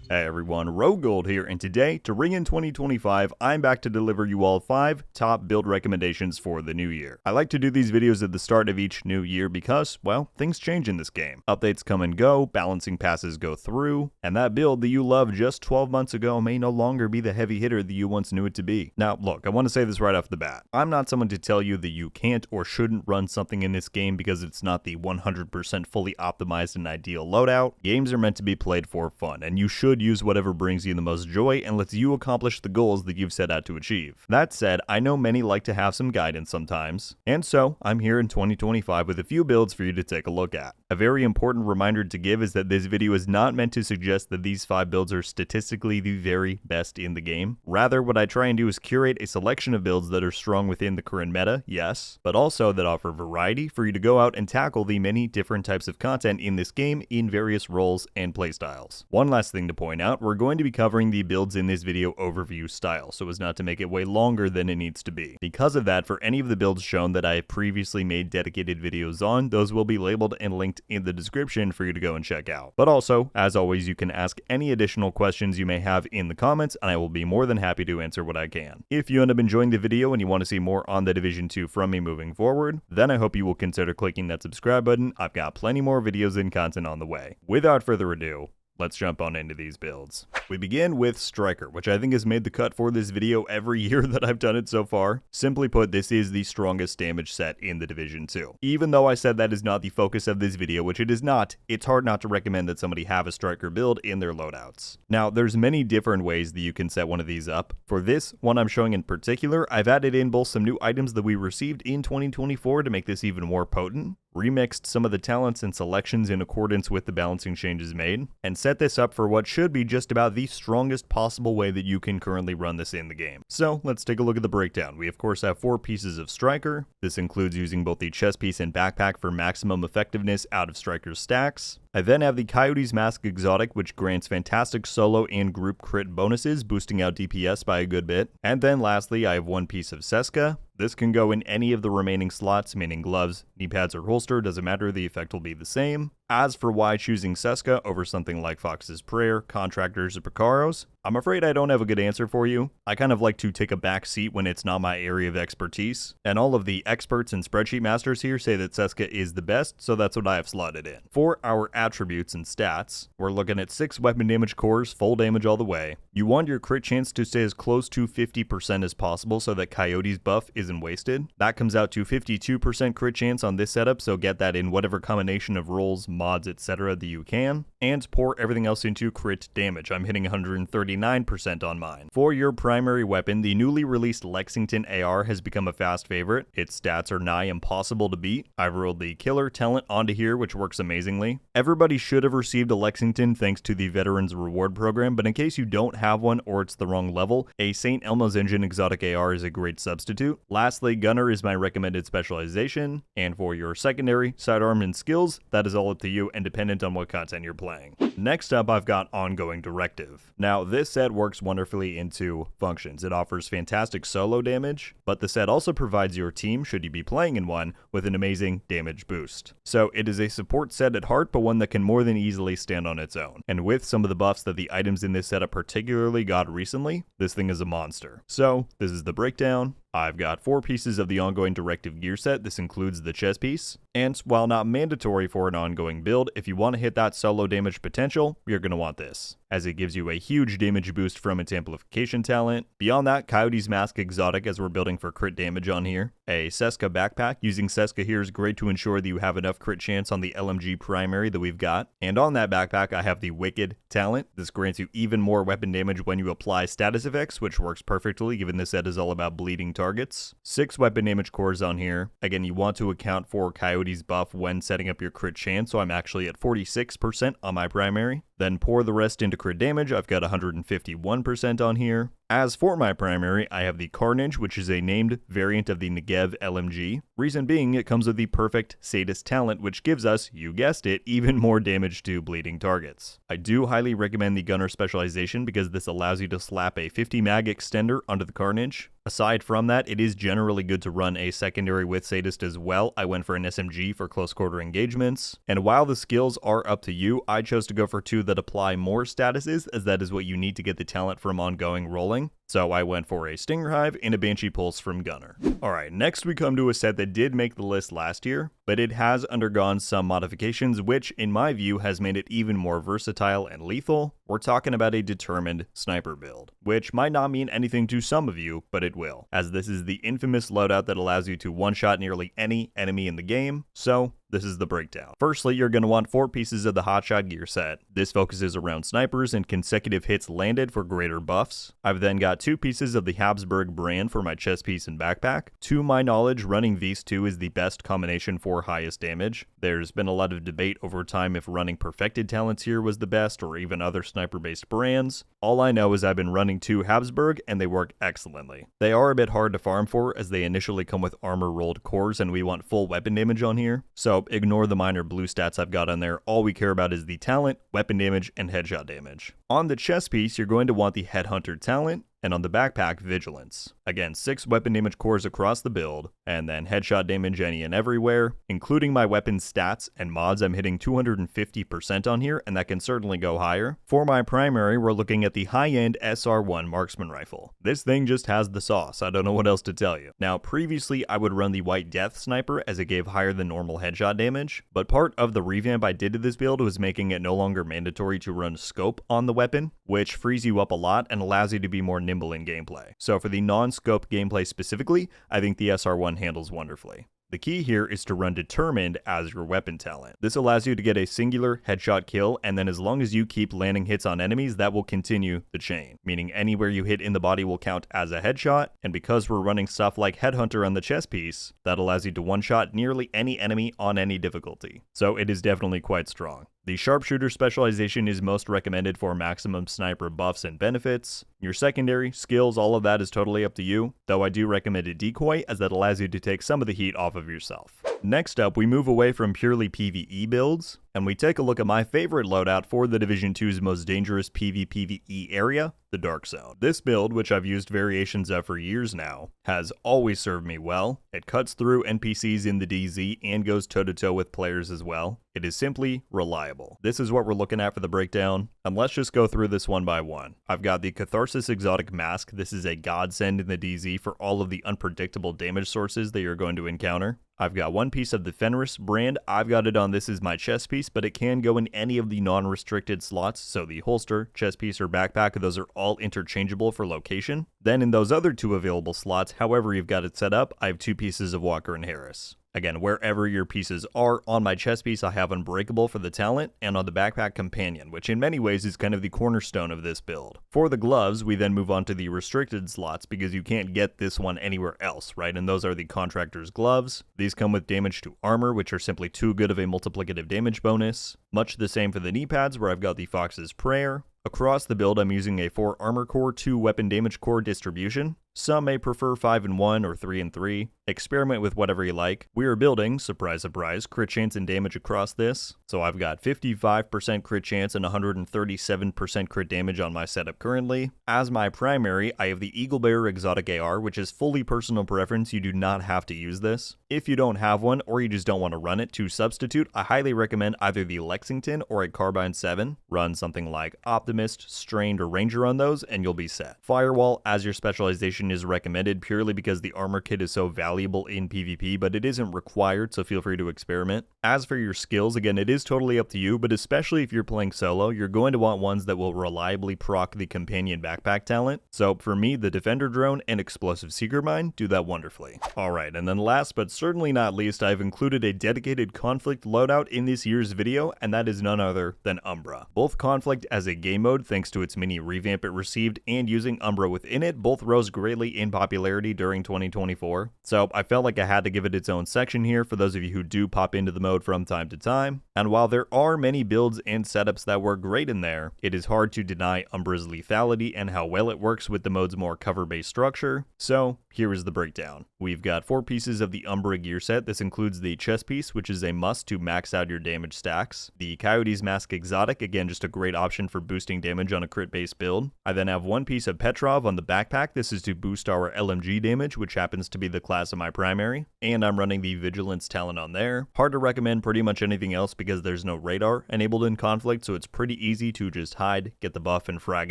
Hey everyone, RogueGold here, and today, to ring in 2025, I'm back to deliver you all 5 top build recommendations for the new year. I like to do these videos at the start of each new year because, well, things change in this game. Updates come and go, balancing passes go through, and that build that you loved just 12 months ago may no longer be the heavy hitter that you once knew it to be. Now, look, I want to say this right off the bat. I'm not someone to tell you that you can't or shouldn't run something in this game because it's not the 100% fully optimized and ideal loadout. Games are meant to be played for fun, and you should use whatever brings you the most joy and lets you accomplish the goals that you've set out to achieve. That said, I know many like to have some guidance sometimes, and so I'm here in 2025 with a few builds for you to take a look at. A very important reminder to give is that this video is not meant to suggest that these 5 builds are statistically the very best in the game. Rather, what I try and do is curate a selection of builds that are strong within the current meta, yes, but also that offer variety for you to go out and tackle the many different types of content in this game in various roles and playstyles. One last thing to point out, we're going to be covering the builds in this video overview style, so as not to make it way longer than it needs to be. Because of that, for any of the builds shown that I have previously made dedicated videos on, those will be labeled and linked in the description for you to go and check out. But also, as always, you can ask any additional questions you may have in the comments, and I will be more than happy to answer what I can. If you end up enjoying the video and you want to see more on the Division 2 from me moving forward, then I hope you will consider clicking that subscribe button. I've got plenty more videos and content on the way. Without further ado, let's jump on into these builds. We begin with Striker, which I think has made the cut for this video every year that I've done it so far. Simply put, this is the strongest damage set in the Division 2. Even though I said that is not the focus of this video, which it is not, it's hard not to recommend that somebody have a Striker build in their loadouts. Now, there's many different ways that you can set one of these up. For this one I'm showing in particular, I've added in both some new items that we received in 2024 to make this even more potent, remixed some of the talents and selections in accordance with the balancing changes made, and set this up for what should be just about the strongest possible way that you can currently run this in the game. So let's take a look at the breakdown. We of course have 4 pieces of Striker. This includes using both the chest piece and backpack for maximum effectiveness out of Striker's stacks. I then have the Coyote's Mask Exotic, which grants fantastic solo and group crit bonuses, boosting out DPS by a good bit. And then lastly, I have 1 piece of Seska. This can go in any of the remaining slots, meaning gloves, knee pads, or holster, doesn't matter, the effect will be the same. As for why choosing Seska over something like Fox's Prayer, Contractors, or Picaros, I'm afraid I don't have a good answer for you. I kind of like to take a back seat when it's not my area of expertise, and all of the experts and spreadsheet masters here say that Seska is the best, so that's what I have slotted in. For our attributes and stats, we're looking at 6 weapon damage cores, full damage all the way. You want your crit chance to stay as close to 50% as possible so that Coyote's buff isn't wasted. That comes out to 52% crit chance on this setup, so get that in whatever combination of rolls, mods, etc. that you can, and pour everything else into crit damage. I'm hitting 139% on mine. For your primary weapon, the newly released Lexington AR has become a fast favorite. Its stats are nigh impossible to beat. I've rolled the Killer talent onto here, which works amazingly. Everybody should have received a Lexington thanks to the Veterans Reward program, but in case you don't have one or it's the wrong level, a St. Elmo's Engine exotic AR is a great substitute. Lastly, Gunner is my recommended specialization, and for your secondary, sidearm, and skills, that is all up to you and dependent on what content you're playing. Next up, I've got Ongoing Directive. Now, this set works wonderfully in 2 functions. It offers fantastic solo damage, but the set also provides your team, should you be playing in one, with an amazing damage boost. So it is a support set at heart, but one that can more than easily stand on its own. And with some of the buffs that the items in this setup particularly got recently, this thing is a monster. So this is the breakdown. I've got 4 pieces of the Ongoing Directive gear set. This includes the chest piece. And while not mandatory for an ongoing build, if you want to hit that solo damage potential, you're going to want this, as it gives you a huge damage boost from its amplification talent. Beyond that, Coyote's Mask Exotic, as we're building for crit damage on here. A Seska backpack. Using Seska here is great to ensure that you have enough crit chance on the LMG primary that we've got. And on that backpack, I have the Wicked talent. This grants you even more weapon damage when you apply status effects, which works perfectly given this set is all about bleeding targets. 6 weapon damage cores on here. Again, you want to account for Coyote's buff when setting up your crit chance, so I'm actually at 46% on my primary. Then pour the rest into crit damage. I've got 151% on here. As for my primary, I have the Carnage, which is a named variant of the Negev LMG. Reason being, it comes with the perfect Sadist talent, which gives us, you guessed it, even more damage to bleeding targets. I do highly recommend the Gunner specialization because this allows you to slap a 50 mag extender onto the Carnage. Aside from that, it is generally good to run a secondary with Sadist as well. I went for an SMG for close quarter engagements. And while the skills are up to you, I chose to go for 2 that apply more statuses, as that is what you need to get the talent from ongoing rolling. So I went for a Stinger Hive and a Banshee Pulse from Gunner. Alright, next we come to a set that did make the list last year, but it has undergone some modifications which, in my view, has made it even more versatile and lethal. We're talking about a determined sniper build, which might not mean anything to some of you, but it will, as this is the infamous loadout that allows you to one-shot nearly any enemy in the game, so this is the breakdown. Firstly, you're going to want 4 pieces of the hotshot gear set. This focuses around snipers and consecutive hits landed for greater buffs. I've then got 2 pieces of the Habsburg brand for my chest piece and backpack. To my knowledge, running these 2 is the best combination for highest damage. There's been a lot of debate over time if running perfected talents here was the best or even other sniper-based brands. All I know is I've been running 2 Habsburg and they work excellently. They are a bit hard to farm for as they initially come with armor rolled cores and we want full weapon damage on here. So ignore the minor blue stats I've got on there. All we care about is the talent, weapon damage, and headshot damage. On the chest piece, you're going to want the Headhunter talent, and on the backpack, Vigilance. Again, 6 weapon damage cores across the build, and then headshot damage any and everywhere. Including my weapon stats and mods, I'm hitting 250% on here, and that can certainly go higher. For my primary, we're looking at the high-end SR1 Marksman Rifle. This thing just has the sauce, I don't know what else to tell you. Now, previously, I would run the White Death Sniper as it gave higher than normal headshot damage, but part of the revamp I did to this build was making it no longer mandatory to run scope on the weapon, which frees you up a lot and allows you to be more nimble in gameplay. So for the non-scope gameplay specifically, I think the SR1 handles wonderfully. The key here is to run Determined as your weapon talent. This allows you to get a singular headshot kill, and then as long as you keep landing hits on enemies, that will continue the chain, meaning anywhere you hit in the body will count as a headshot, and because we're running stuff like Headhunter on the chest piece, that allows you to one-shot nearly any enemy on any difficulty. So it is definitely quite strong. The sharpshooter specialization is most recommended for maximum sniper buffs and benefits. Your secondary, skills, all of that is totally up to you, though I do recommend a decoy as that allows you to take some of the heat off of yourself. Next up, we move away from purely PvE builds, and we take a look at my favorite loadout for the Division 2's most dangerous PvPvE area, the Dark Zone. This build, which I've used variations of for years now, has always served me well. It cuts through NPCs in the DZ and goes toe-to-toe with players as well. It is simply reliable. This is what we're looking at for the breakdown, and let's just go through this one by one. I've got the Catharsis Exotic Mask. This is a godsend in the DZ for all of the unpredictable damage sources that you're going to encounter. I've got 1 piece of the Fenris brand. I've got it on this as my chest piece, but it can go in any of the non-restricted slots, so the holster, chest piece, or backpack, those are all interchangeable for location. Then in those other 2 available slots, however you've got it set up, I have 2 pieces of Walker and Harris. Again, wherever your pieces are, on my chest piece I have Unbreakable for the talent, and on the backpack Companion, which in many ways is kind of the cornerstone of this build. For the gloves, we then move on to the restricted slots because you can't get this one anywhere else, right? And those are the Contractor's Gloves. These come with damage to armor, which are simply too good of a multiplicative damage bonus. Much the same for the knee pads, where I've got the Fox's Prayer. Across the build, I'm using a 4 armor core, 2 weapon damage core distribution. Some may prefer 5 and 1 or 3 and 3. Experiment with whatever you like. We are building, surprise surprise, crit chance and damage across this. So I've got 55% crit chance and 137% crit damage on my setup currently. As my primary, I have the Eaglebearer Exotic AR, which is fully personal preference. You do not have to use this. If you don't have one or you just don't want to run it, to substitute, I highly recommend either the Lexington or a Carbine 7. Run something like Optimist, Strained, or Ranger on those and you'll be set. Firewall as your specialization is recommended purely because the armor kit is so valuable in PvP, but it isn't required, so feel free to experiment. As for your skills, again, it is totally up to you, but especially if you're playing solo, you're going to want ones that will reliably proc the Companion backpack talent. So for me, the Defender Drone and Explosive Secret Mine do that wonderfully. Alright, and then last but certainly not least, I've included a dedicated Conflict loadout in this year's video, and that is none other than Umbra. Both Conflict as a game mode, thanks to its mini revamp it received, and using Umbra within it, both rose greatly in popularity during 2024, so I felt like I had to give it its own section here for those of you who do pop into the mode from time to time. And while there are many builds and setups that work great in there, it is hard to deny Umbra's lethality and how well it works with the mode's more cover-based structure. So here is the breakdown. We've got 4 pieces of the Umbra gear set. This includes the chest piece, which is a must to max out your damage stacks. The Coyote's Mask Exotic, again just a great option for boosting damage on a crit-based build. I then have 1 piece of Petrov on the backpack. This is to boost boost our LMG damage, which happens to be the class of my primary, and I'm running the Vigilance talent on there. Hard to recommend pretty much anything else because there's no radar enabled in Conflict, so it's pretty easy to just hide, get the buff, and frag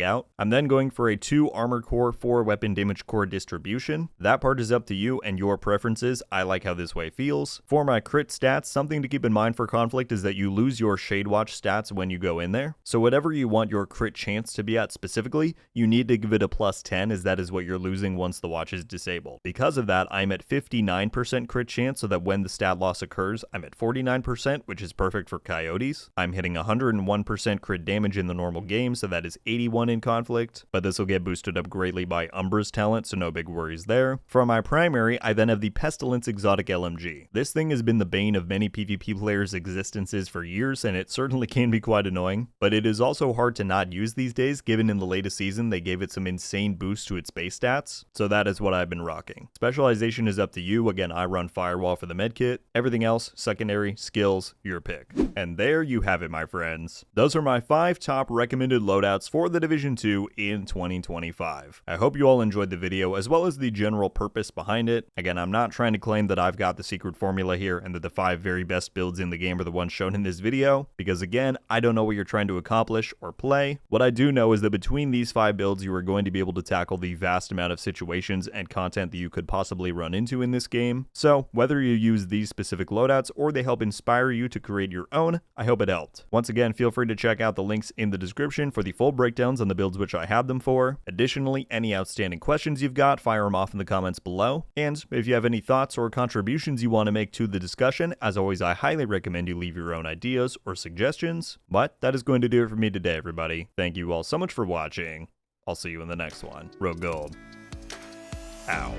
out. I'm then going for a 2 armor core, 4 weapon damage core distribution. That part is up to you and your preferences. I like how this way feels. For my crit stats, something to keep in mind for Conflict is that you lose your Shade Watch stats when you go in there. So whatever you want your crit chance to be at specifically, you need to give it a +10, as that is what you're losing once the watch is disabled. Because of that, I'm at 59% crit chance, so that when the stat loss occurs, I'm at 49%, which is perfect for Coyotes. I'm hitting 101% crit damage in the normal game, so that is 81 in Conflict, but this will get boosted up greatly by Umbra's talent, so no big worries there. For my primary, I then have the Pestilence Exotic LMG. This thing has been the bane of many PvP players' existences for years, and it certainly can be quite annoying, but it is also hard to not use these days, given in the latest season they gave it some insane boost to its base stats, so that is what I've been rocking. Specialization is up to you. Again, I run Firewall for the medkit. Everything else, secondary, skills, your pick. And there you have it, my friends. Those are my 5 top recommended loadouts for the Division 2 in 2025. I hope you all enjoyed the video, as well as the general purpose behind it. Again, I'm not trying to claim that I've got the secret formula here and that the 5 very best builds in the game are the ones shown in this video, because again, I don't know what you're trying to accomplish or play. What I do know is that between these 5 builds, you are going to be able to tackle the vast amount of situations and content that you could possibly run into in this game. So whether you use these specific loadouts or they help inspire you to create your own, I hope it helped. Once again, feel free to check out the links in the description for the full breakdowns on the builds which I have them for. Additionally, any outstanding questions you've got, fire them off in the comments below. And if you have any thoughts or contributions you want to make to the discussion, as always, I highly recommend you leave your own ideas or suggestions. But that is going to do it for me today, everybody. Thank you all so much for watching. I'll see you in the next one. RogueGold. Ow.